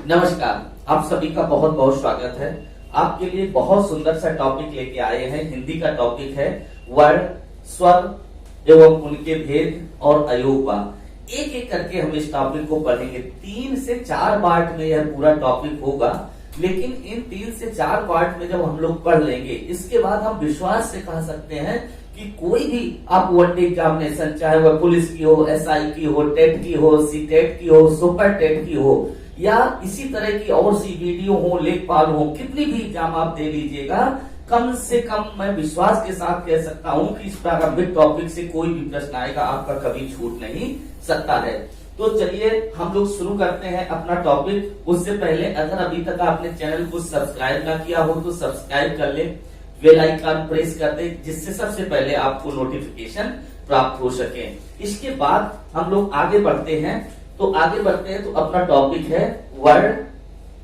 नमस्कार, आप सभी का बहुत बहुत स्वागत है। आपके लिए बहुत सुंदर सा टॉपिक लेके आए हैं। हिंदी का टॉपिक है वर्ण, स्वर एवं उनके भेद और अयोगवा। एक एक करके हम इस टॉपिक को पढ़ेंगे। 3 से 4 पार्ट में यह पूरा टॉपिक होगा, लेकिन इन 3 से 4 पार्ट में जब हम लोग पढ़ लेंगे, इसके बाद हम विश्वास से कह सकते हैं कि कोई भी आप वनडे एग्जामिनेशन, चाहे वह पुलिस की हो, एसआई की हो, टेट की हो, सीटेट की हो, सुपर टेट की हो, या इसी तरह की और सी वीडियो हो, लेखपाल हो, कितनी भी एग्जाम आप दे लीजिएगा, कम से कम मैं विश्वास के साथ कह सकता हूं कि इस प्रारंभिक टॉपिक से कोई भी प्रश्न आएगा आपका कभी छूट नहीं सकता है। तो चलिए हम लोग शुरू करते हैं अपना टॉपिक। उससे पहले अगर अभी तक आपने चैनल को सब्सक्राइब ना किया हो तो सब्सक्राइब कर ले, बेल आइकन प्रेस कर दे, जिससे सबसे पहले आपको नोटिफिकेशन प्राप्त हो सके। इसके बाद हम लोग आगे बढ़ते हैं। तो अपना टॉपिक है वर्ण,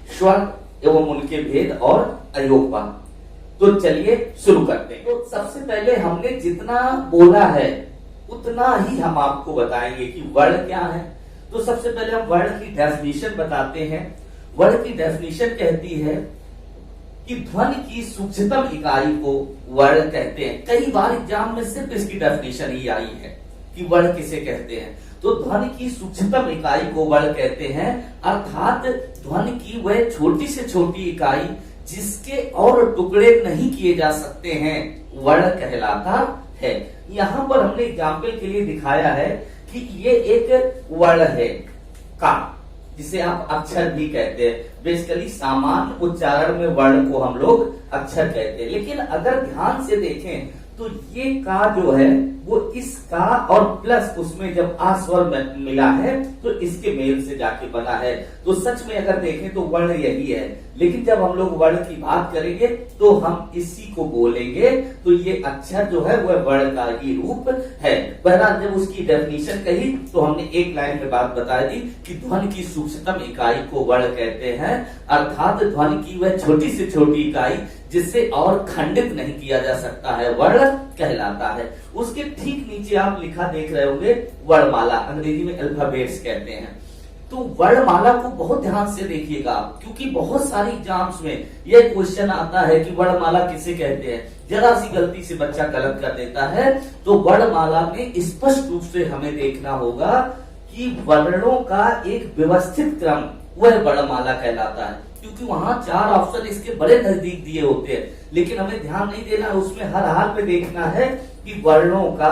स्वर एवं उनके भेद और अयोगवा। तो चलिए शुरू करते हैं। तो सबसे पहले हमने जितना बोला है उतना ही हम आपको बताएंगे कि वर्ण क्या है। तो सबसे पहले हम वर्ण की डेफिनेशन बताते हैं। वर्ण की डेफिनेशन कहती है कि ध्वनि की सूक्ष्मतम इकाई को वर्ण कहते हैं। कई बार एग्जाम में सिर्फ इसकी डेफिनेशन ही आई है कि वर्ण किसे कहते हैं। तो ध्वनि की सूक्ष्मतम इकाई को वर्ण कहते हैं, अर्थात ध्वनि की वह छोटी से छोटी इकाई जिसके और टुकड़े नहीं किए जा सकते हैं, वर्ण कहलाता है। यहाँ पर हमने एग्जाम्पल के लिए दिखाया है कि ये एक वर्ण है का, जिसे आप अक्षर भी कहते हैं। बेसिकली सामान्य उच्चारण में वर्ण को हम लोग अक्षर कहते हैं, लेकिन अगर ध्यान से देखें तो ये का जो है वो इस का और प्लस उसमें जब आ स्वर मिला है तो इसके मेल से जाके बना है। तो सच में अगर देखें तो वर्ण यही है, लेकिन जब हम लोग वर्ण की बात करेंगे तो हम इसी को बोलेंगे। तो ये अक्षर जो है वह वर्ण का ही रूप है। बहरहाल जब उसकी डेफिनेशन कही तो हमने एक लाइन में बात बता दी कि ध्वनि की सूक्ष्मतम इकाई को वर्ण कहते हैं, अर्थात ध्वनि की वह छोटी से छोटी इकाई जिससे और खंडित नहीं किया जा सकता है, वर्ण कहलाता है। उसके ठीक नीचे आप लिखा देख रहे होंगे वर्णमाला, अंग्रेजी में अल्फाबेट्स कहते हैं। तो वर्णमाला को बहुत ध्यान से देखिएगा, क्योंकि बहुत सारी एग्जाम्स में यह क्वेश्चन आता है कि वर्णमाला किसे कहते हैं। जरा सी गलती से बच्चा गलत कर देता है। तो वर्णमाला में स्पष्ट रूप से हमें देखना होगा कि वर्णों का एक व्यवस्थित क्रम वह वर्णमाला कहलाता है, क्योंकि वहां 4 ऑप्शन इसके बड़े नजदीक दिए होते हैं, लेकिन हमें ध्यान नहीं देना, उसमें हर हाल में देखना है कि वर्णों का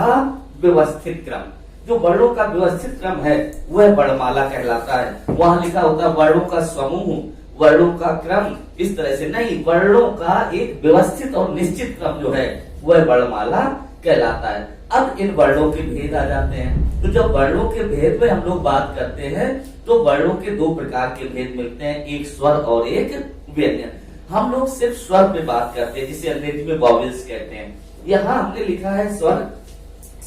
व्यवस्थित क्रम, जो वर्णों का व्यवस्थित क्रम है वह वर्णमाला कहलाता है। वहां लिखा होता है वर्णों का समूह, वर्णों का क्रम, इस तरह से नहीं, वर्णों का एक व्यवस्थित और निश्चित क्रम जो है वह वर्णमाला कहलाता है। अब इन वर्णों के भेद आ जाते हैं। तो जब वर्णों के भेद में हम लोग बात करते हैं तो वर्णों के 2 प्रकार के भेद मिलते हैं, एक स्वर और एक व्यंजन। हम लोग सिर्फ स्वर पे बात करते हैं, जिसे अंग्रेजी में वॉवेल्स कहते हैं। यहाँ हमने लिखा है स्वर।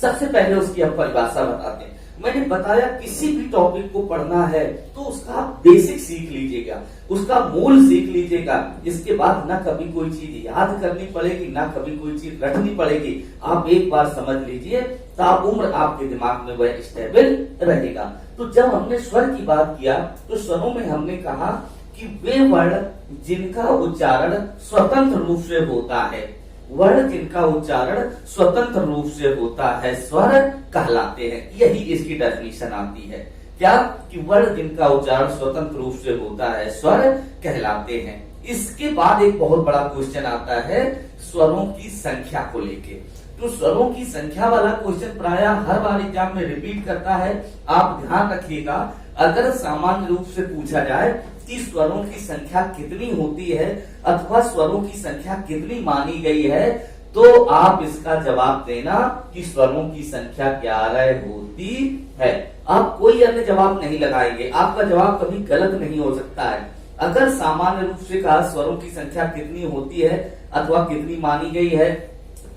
सबसे पहले उसकी हम परिभाषा बताते हैं। मैंने बताया किसी भी टॉपिक को पढ़ना है तो उसका बेसिक सीख लीजिएगा, उसका मूल सीख लीजिएगा। इसके बाद ना कभी कोई चीज याद करनी पड़ेगी, ना कभी कोई चीज रखनी पड़ेगी। आप एक बार समझ लीजिए, ताउम्र आपके दिमाग में वह स्टेबल रहेगा। तो जब हमने स्वर की बात किया तो स्वरों में हमने कहा कि वे वर्ण जिनका उच्चारण स्वतंत्र रूप से होता है, वर्ण जिनका उच्चारण स्वतंत्र रूप से होता है, स्वर कहलाते हैं। यही इसकी डेफिनेशन आती है, क्या कि वर्ण जिनका उच्चारण स्वतंत्र रूप से होता है, स्वर कहलाते हैं। इसके बाद एक बहुत बड़ा क्वेश्चन आता है स्वरों की संख्या को लेके। तो स्वरों की संख्या वाला क्वेश्चन प्रायः हर बार एग्जाम में रिपीट करता है। आप ध्यान रखिएगा, अगर सामान्य रूप से पूछा जाए कि स्वरों की संख्या कितनी होती है अथवा स्वरों की संख्या कितनी मानी गई है, तो आप इसका जवाब देना कि स्वरों की संख्या 11 होती है। आप कोई अन्य जवाब नहीं लगाएंगे, आपका जवाब कभी गलत नहीं हो सकता है। अगर सामान्य रूप से कहा स्वरों की संख्या कितनी होती है अथवा कितनी मानी गई है,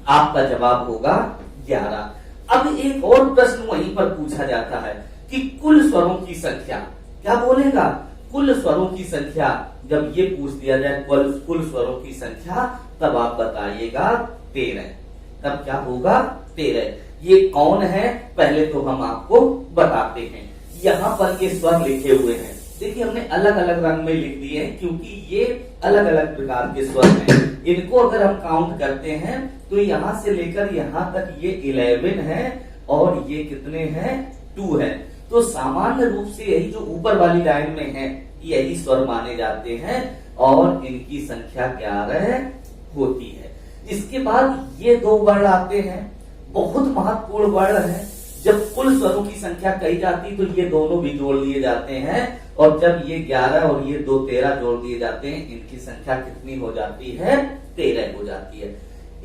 आपका जवाब होगा 11। अब एक और प्रश्न वहीं पर पूछा जाता है कि कुल स्वरों की संख्या, क्या बोलेगा कुल स्वरों की संख्या। जब ये पूछ दिया जाए कुल स्वरों की संख्या, तब आप बताइएगा 13। तब क्या होगा 13। ये कौन है पहले तो हम आपको बताते हैं। यहाँ पर ये स्वर लिखे हुए हैं, देखिए हमने अलग अलग रंग में लिख दिए हैं क्योंकि ये अलग अलग प्रकार के स्वर हैं। इनको अगर हम काउंट करते हैं तो यहां से लेकर यहां तक ये 11 है और ये कितने हैं 2 है। तो सामान्य रूप से यही जो ऊपर वाली लाइन में है यही स्वर माने जाते हैं और इनकी संख्या 11 होती है। इसके बाद ये 2 वर्ण आते हैं, बहुत महत्वपूर्ण वर्ण है। जब कुल स्वरों की संख्या कही जाती तो ये दोनों भी जोड़ लिए जाते हैं और जब ये 11 और ये 2 13 जोड़ दिए जाते हैं इनकी संख्या कितनी हो जाती है 13 हो जाती है।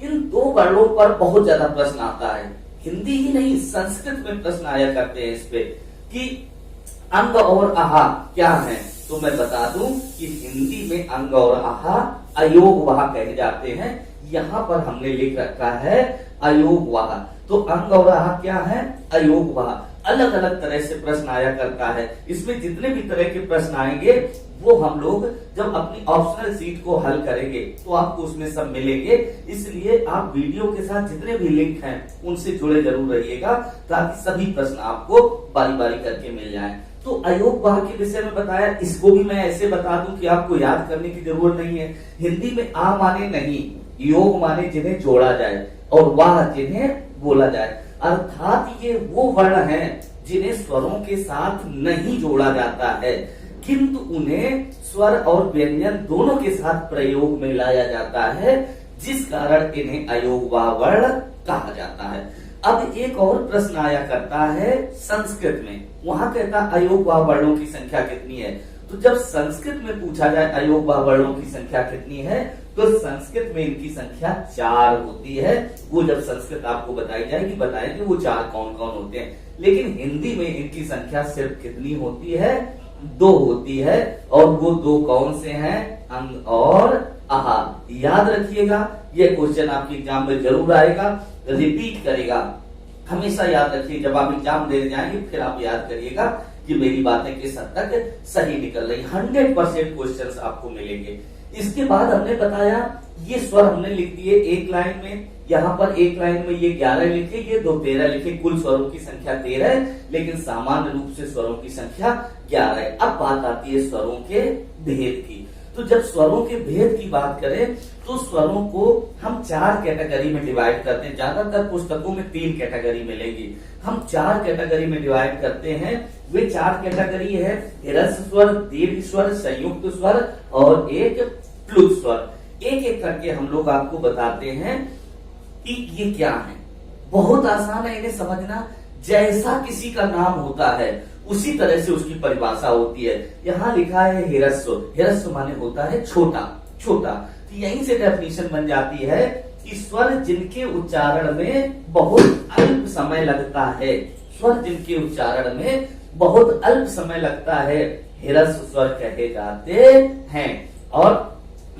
इन 2 वर्णों पर बहुत ज्यादा प्रश्न आता है, हिंदी ही नहीं संस्कृत में प्रश्न आया करते हैं इस पे कि अंग और आहा क्या है। तो मैं बता दूं कि हिंदी में अंग और आहा अयोग वहा कहे जाते हैं। यहाँ पर हमने लिख रखा है अयोग वहा। तो अंग और आहा क्या है अयोग वहा। अलग अलग तरह से प्रश्न आया करता है। इसमें जितने भी तरह के प्रश्न आएंगे वो हम लोग जब अपनी ऑप्शनल सीट को हल करेंगे तो आपको उसमें सब मिलेंगे। इसलिए आप वीडियो के साथ जितने भी लिंक हैं उनसे जुड़े जरूर रहिएगा ताकि सभी प्रश्न आपको बारी बारी करके मिल जाएं। तो अयोग वाह के विषय में बताया, इसको भी मैं ऐसे बता दूं कि आपको याद करने की जरूरत नहीं है। हिंदी में आ माने नहीं, योग माने जिन्हें जोड़ा जाए और वाह जिन्हें बोला जाए। अर्थात ये वो वर्ण हैं जिन्हें स्वरों के साथ नहीं जोड़ा जाता है किंतु उन्हें स्वर और व्यंजन दोनों के साथ प्रयोग में लाया जाता है, जिस कारण इन्हें अयोग वाह वर्ण कहा जाता है। अब एक और प्रश्न आया करता है संस्कृत में, वहां कहता है अयोग वाह वर्णों की संख्या कितनी है। तो जब संस्कृत में पूछा जाए अयोग वाह वर्णों की संख्या कितनी है तो संस्कृत में इनकी संख्या 4 होती है। वो जब संस्कृत आपको बताई जाएगी बताएंगे वो 4 कौन कौन होते हैं। लेकिन हिंदी में इनकी संख्या सिर्फ कितनी होती है 2 होती है और वो 2 कौन से हैं अंग और आहा। याद रखिएगा ये क्वेश्चन आपके एग्जाम में जरूर आएगा, रिपीट करेगा, हमेशा याद रखिए। जब आप एग्जाम देने जाएंगे फिर आप याद करिएगा कि मेरी बातें किस हद तक सही निकल रही। 100% क्वेश्चंस आपको मिलेंगे। इसके बाद हमने बताया ये स्वर हमने लिख दिए एक लाइन में, यहाँ पर एक लाइन में ये 11 लिखे, ये 2 13 लिखे, कुल स्वरों की संख्या 13 है लेकिन सामान्य रूप से स्वरों की संख्या 11 है। अब बात आती है स्वरों के भेद की। तो जब स्वरों के भेद की बात करें तो स्वरों को हम 4 कैटेगरी में डिवाइड करते हैं। ज्यादातर पुस्तकों में 3 कैटेगरी मिलेगी, हम 4 कैटेगरी में डिवाइड करते हैं। वे 4 कैटेगरी है ह्रस्व स्वर, दीर्घ स्वर, संयुक्त स्वर और एक प्लुत स्वर। एक एक करके हम लोग आपको बताते हैं कि ये क्या है। बहुत आसान है इन्हें समझना। जैसा किसी का नाम होता है उसी तरह से उसकी परिभाषा होती है। यहाँ लिखा है ह्रस्व, ह्रस्व माने होता है छोटा छोटा। तो यहीं से डेफिनेशन बन जाती है कि स्वर जिनके उच्चारण में बहुत अल्प समय लगता है, स्वर जिनके उच्चारण में बहुत अल्प समय लगता है ह्रस्व स्वर कहे जाते हैं। और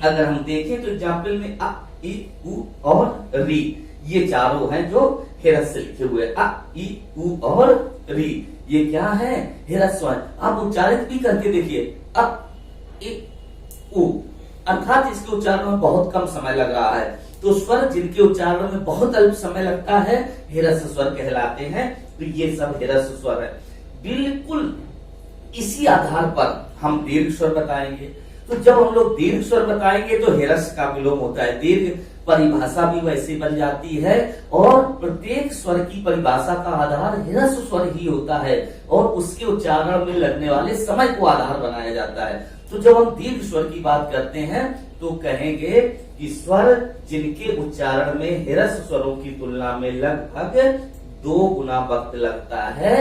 अगर हम देखें तो एग्जाम्पल में अ इ उ और री ये चारों हैं जो ह्रस्व लिखे हुए। अ इ उ और री ये क्या है ह्रस्व। आप उच्चारित भी करके देखिए अ इ उ, अर्थात इसके उच्चारण में बहुत कम समय लग रहा है। तो स्वर जिनके उच्चारण में बहुत अल्प समय लगता है ह्रस्व स्वर कहलाते हैं। तो ये सब ह्रस्व स्वर है। बिल्कुल इसी आधार पर हम दीर्घ स्वर बताएंगे। तो जब हम लोग दीर्घ स्वर बताएंगे तो ह्रस्व का विलोम होता है, दीर्घ परिभाषा भी वैसे बन जाती है और प्रत्येक स्वर की परिभाषा का आधार ह्रस्व स्वर ही होता है और उसके उच्चारण में लगने वाले समय को आधार बनाया जाता है। तो जब हम दीर्घ स्वर की बात करते हैं तो कहेंगे कि स्वर जिनके उच्चारण में ह्रस्व स्वरों की तुलना में लगभग 2 गुना वक्त लगता है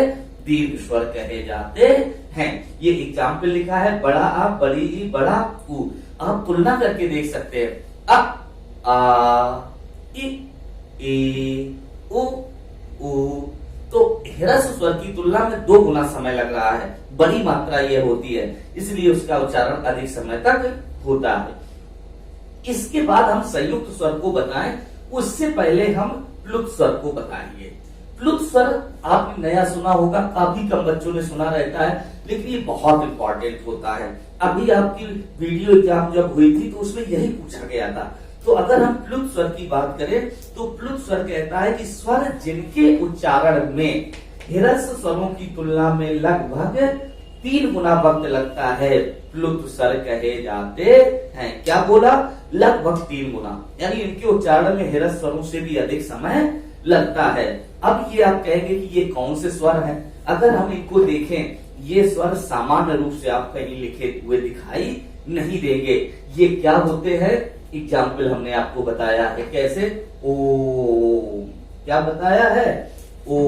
दीर्घ स्वर कहे जाते हैं। ये एग्जाम्पल लिखा है बड़ा आ, बड़ी ई, बड़ा उ। आप तुलना करके देख सकते हैं अ आ इ ए उ उ। तो ह्रस्व स्वर की तुलना में 2 गुना समय लग रहा है, बड़ी मात्रा ये होती है, इसलिए उसका उच्चारण अधिक समय तक होता है। इसके बाद हम संयुक्त स्वर को बताएं, उससे पहले हम प्लुत स्वर को बताएंगे। प्लुत स्वर आपने नया सुना होगा, काफी कम बच्चों ने सुना रहता है, लेकिन ये बहुत इंपॉर्टेंट होता है। अभी आपकी वीडियो एग्जाम जब हुई थी तो उसमें यही पूछा गया था। तो अगर हम प्लुत स्वर की बात करें तो प्लुत स्वर कहता है कि स्वर जिनके उच्चारण में ह्रस्व स्वरों की तुलना में लगभग 3 गुना वक्त लगता है, प्लुत स्वर कहे जाते हैं। क्या बोला? लगभग 3 गुना, यानी इनके उच्चारण में ह्रस्व स्वरों से भी अधिक समय लगता है। अब ये आप कहेंगे कि ये कौन से स्वर हैं? अगर हम इनको देखें, ये स्वर सामान्य रूप से आप कहीं लिखे हुए दिखाई नहीं देंगे। ये क्या होते हैं? एग्जाम्पल हमने आपको बताया है कैसे। ओ, क्या बताया है? ओ।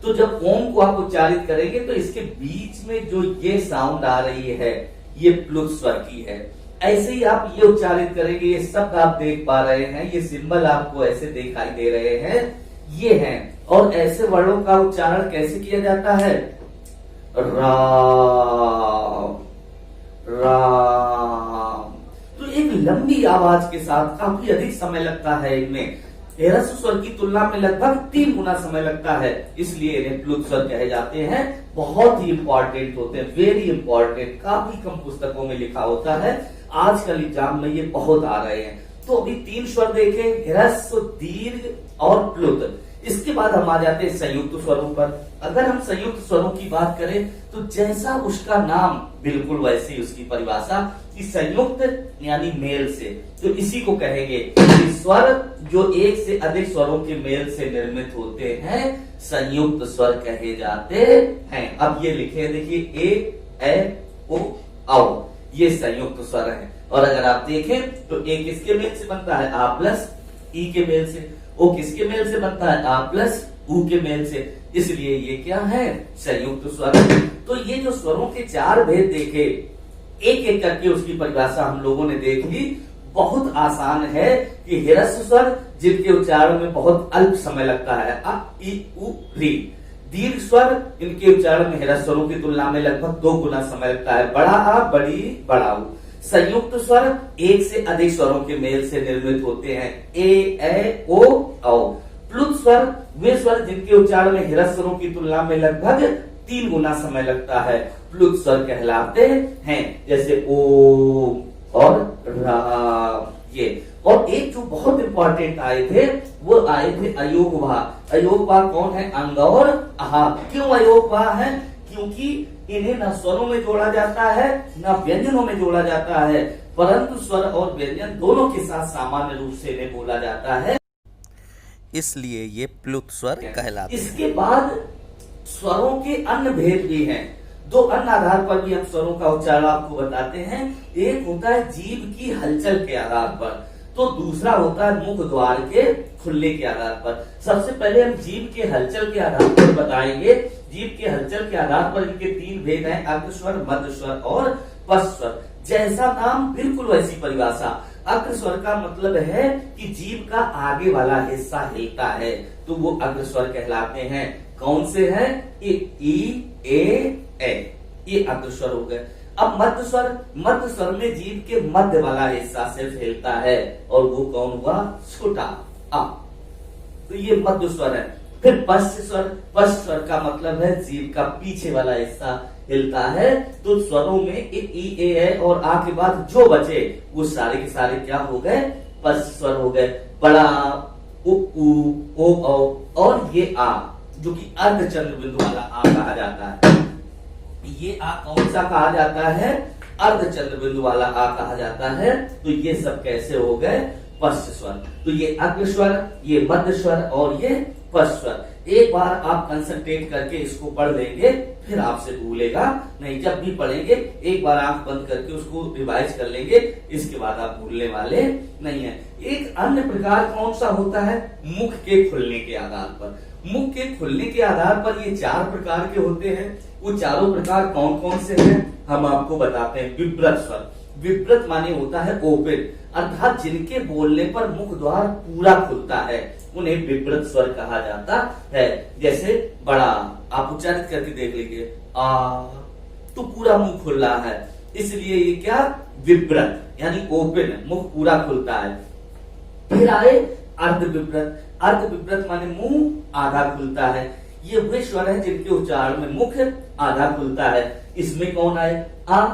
तो जब ओम को आप उच्चारित करेंगे तो इसके बीच में जो ये साउंड आ रही है, ये प्लुत स्वर की है। ऐसे ही आप ये उच्चारित करेंगे, ये शब्द आप देख पा रहे हैं, ये सिंबल आपको ऐसे दिखाई दे रहे हैं, ये हैं। और ऐसे वर्णों का उच्चारण कैसे किया जाता है? राम, राम। तो एक लंबी आवाज के साथ काफी अधिक समय लगता है इनमें। ह्रस्व स्वर की तुलना में लगभग 3 गुना समय लगता है, इसलिए इन्हें प्लुत स्वर कहे जाते हैं। बहुत ही इंपॉर्टेंट होते हैं, वेरी इंपॉर्टेंट। काफी कम पुस्तकों में लिखा होता है, आजकल एग्जाम में ये बहुत आ रहे हैं। तो अभी 3 स्वर देखे, ह्रस्व, दीर्घ और प्लुत। इसके बाद हम आ जाते हैं संयुक्त स्वरों पर। अगर हम संयुक्त स्वरों की बात करें तो जैसा उसका नाम बिल्कुल वैसी उसकी परिभाषा, कि संयुक्त यानी मेल से, तो इसी को कहेंगे कि स्वर जो एक से अधिक स्वरों के मेल से निर्मित होते हैं संयुक्त स्वर कहे जाते हैं। अब ये लिखे, देखिए ए ओ औ, ये संयुक्त स्वर है। और अगर आप देखें तो ए किसके मेल से बनता है? आ प्लस ई के मेल से। ओ किसके मेल से बनता है? आ प्लस ऊ के मेल से। इसलिए ये क्या है? संयुक्त स्वर। तो ये जो स्वरों के 4 भेद देखे, एक एक करके उसकी परिभाषा हम लोगों ने देख ली। बहुत आसान है कि ह्रस्व स्वर जिनके उच्चारण में बहुत अल्प समय लगता है, अ ई उ री। दीर्घ स्वर इनके उच्चारण में ह्रस्व स्वरों की तुलना में लगभग 2 गुना समय लगता है, बड़ा आ, बड़ी, बड़ा ऊ। संयुक्त स्वर एक से अधिक स्वरों के मेल से निर्मित होते हैं, ए ओ औ। प्लुत स्वर वे स्वर जिनके उच्चारण में ह्रस्व स्वरों की तुलना में लगभग 3 गुना समय लगता है, प्लुत स्वर कहलाते हैं। जैसे ओ और रा, ये। और एक जो बहुत इंपॉर्टेंट आए थे, वो आए थे अयोग भाग। अयोग भाग कौन है? अंग और आहा। क्यों अयोग भाग है? क्योंकि इन्हें न स्वरों में जोड़ा जाता है न व्यंजनों में जोड़ा जाता है, परंतु स्वर और व्यंजन दोनों के साथ सामान्य रूप से इन्हें बोला जाता है, इसलिए ये प्लुत स्वर कहलाते हैं। इसके बाद स्वरों के अन्य भेद भी हैं। 2 अन्य आधार पर भी हम स्वरों का उच्चारण आपको बताते हैं। एक होता है जीभ की हलचल के आधार पर, तो दूसरा होता है मुख द्वार के खुलने के आधार पर। सबसे पहले हम जीभ के हलचल के आधार पर बताएंगे। जीभ के हलचल के आधार पर इनके 3 भेद हैं, अग्र स्वर, मध्य स्वर और पश्च स्वर। जैसा नाम बिल्कुल वैसी परिभाषा। अग्र स्वर का मतलब है कि जीभ का आगे वाला हिस्सा हिलता है, तो वो अग्र स्वर कहलाते हैं। कौन से हैं? ई ए, ये अग्र स्वर हो गए। अब मध्य स्वर, मध्य स्वर में जीभ के मध्य वाला हिस्सा सिर्फ हिलता है, और वो कौन हुआ? छोटा आ, तो ये मध्य स्वर है। फिर पश्च स्वर, पश्च स्वर का मतलब है जीभ का पीछे वाला हिस्सा हिलता है। तो स्वरों में ई ए और आ के बाद जो बचे वो सारे के सारे क्या हो गए? पश्च स्वर हो गए। बड़ा उ ओ और ये आ, जो कि अर्धचंद्र बिंदु वाला आ कहा जाता है। ये आ कौन सा कहा जाता है? अर्धचंद्र बिंदु वाला आ कहा जाता है। तो ये सब कैसे हो गए? पश्च स्वर। तो ये अग्र स्वर, ये मध्य स्वर और ये पश्च स्वर। एक बार आप कंसंट्रेट करके इसको पढ़ लेंगे, फिर आपसे भूलेगा नहीं। जब भी पढ़ेंगे एक बार आंख बंद करके उसको रिवाइज कर लेंगे, इसके बाद आप भूलने वाले नहीं है। एक अन्य प्रकार कौन सा होता है? मुख के खुलने के आधार पर। मुख के खुलने के आधार पर ये 4 प्रकार के होते हैं। वो चारों प्रकार कौन कौन से हैं हम आपको बताते हैं। विव्रत स्वर, विव्रत माने होता है ओपन, अर्थात जिनके बोलने पर मुख द्वार पूरा खुलता है उन्हें विव्रत स्वर कहा जाता है। जैसे बड़ा, आप उच्चारित करके देख लीजिए, आ, तो पूरा मुंह खुल रहा है, इसलिए ये क्या? विव्रत यानी ओपन, मुख पूरा खुलता है। फिर आए अर्ध विव्रत। अर्ध विव्रत माने मुंह आधा खुलता है। ये वे स्वर है जिनके उच्चारण में मुख आधा खुलता है। इसमें कौन आए? आ,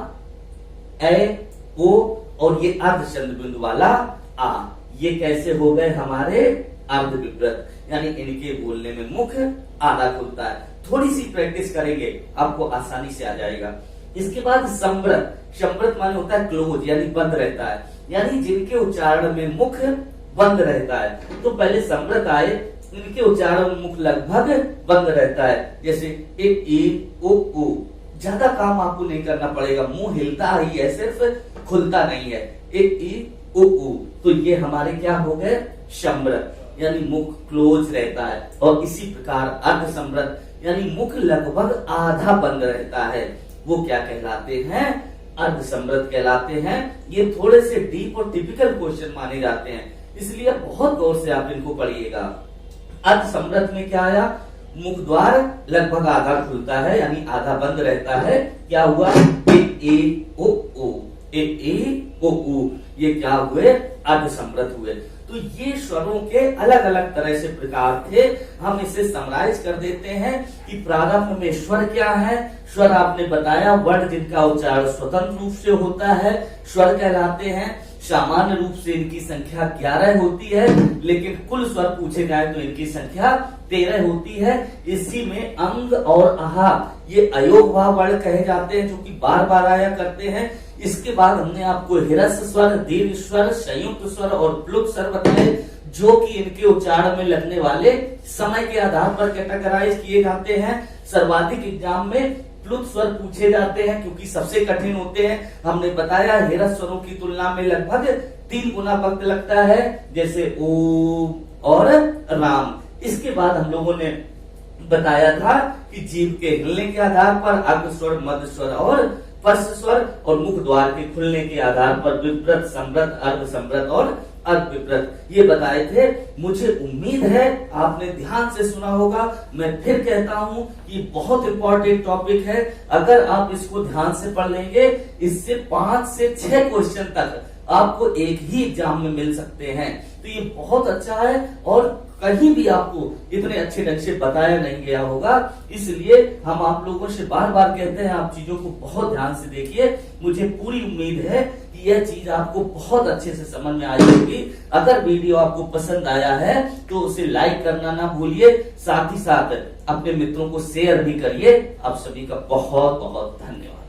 ए, ओ और ये अर्धचंद्र बिंदु वाला आ। ये कैसे हो गए हमारे? अर्ध विव्रत, यानी इनके बोलने में मुख आधा खुलता है। थोड़ी सी प्रैक्टिस करेंगे आपको आसानी से आ जाएगा। इसके बाद संवृत, संवृत माने होता है क्लोज, यानी बंद रहता है, यानी जिनके उच्चारण में मुख बंद रहता है। तो पहले संवृत आए, इनके उच्चारण में मुख लगभग बंद रहता है, जैसे ए ओ उ। ज्यादा काम आपको नहीं करना पड़ेगा, मुंह हिलता ही है, सिर्फ खुलता नहीं है। ए ओ उ, तो ये हमारे क्या हो गए, संवृत, यानी मुख क्लोज रहता है। और इसी प्रकार अर्ध संवृत, यानी मुख लगभग आधा बंद रहता है, वो क्या कहलाते हैं, अर्ध संवृत कहलाते हैं। ये थोड़े से डीप और टिपिकल क्वेश्चन माने जाते हैं, इसलिए बहुत गौर से आप इनको पढ़िएगा। अर्ध संवृत में क्या आया, मुख द्वार लगभग आधा खुलता है, यानी आधा बंद रहता है। क्या हुआ, ए ओ उ, ए ओ उ, ये क्या हुए, अर्ध संवृत हुए। तो ये स्वरों के अलग अलग तरह से प्रकार थे। हम इसे समराइज कर देते हैं कि प्रारंभ में स्वर क्या है। स्वर आपने बताया, वर्ण जिनका उच्चारण स्वतंत्र रूप से होता है स्वर कहलाते हैं। सामान्य रूप से इनकी संख्या 11 होती है, लेकिन कुल स्वर पूछे जाए तो इनकी संख्या 13 होती है। इसी में अंग और आहा ये अयोगवाह वर्ण कहे जाते हैं, जो कि बार बार आया करते हैं। इसके बाद हमने आपको हिरस्व स्वर, दीर्घ स्वर, संयुक्त स्वर और प्लुत स्वर बताए, जो कि इनके उच्चारण में लगने वाले समय के आधार पर कैटेगराइज किए जाते हैं। सर्वाधिक एग्जाम में प्लुत स्वर पूछे जाते हैं, क्योंकि सबसे कठिन होते हैं। हमने बताया हिरस्व स्वरों की तुलना में लगभग 3 गुना वक्त लगता है, जैसे ओ और राम। इसके बाद हम लोगों ने बताया था कि जीभ के हिलने के आधार पर अग्र स्वर, मध्य स्वर और स्पर्श स्वर, और मुख द्वार के खुलने के आधार पर विप्रत, संवृत, अर्ध संवृत और अर्ध विप्रत, ये बताए थे। मुझे उम्मीद है आपने ध्यान से सुना होगा। मैं फिर कहता हूं कि बहुत इंपॉर्टेंट टॉपिक है। अगर आप इसको ध्यान से पढ़ लेंगे, इससे 5 से 6 क्वेश्चन तक आपको एक ही एग्जाम में मिल सकते हैं। तो ये बहुत अच्छा है, और कहीं भी आपको इतने अच्छे ढंग से बताया नहीं गया होगा। इसलिए हम आप लोगों से बार बार कहते हैं, आप चीजों को बहुत ध्यान से देखिए। मुझे पूरी उम्मीद है कि यह चीज आपको बहुत अच्छे से समझ में आई होगी। अगर वीडियो आपको पसंद आया है तो उसे लाइक करना ना भूलिए, साथ ही साथ अपने मित्रों को शेयर भी करिए। आप सभी का बहुत बहुत धन्यवाद।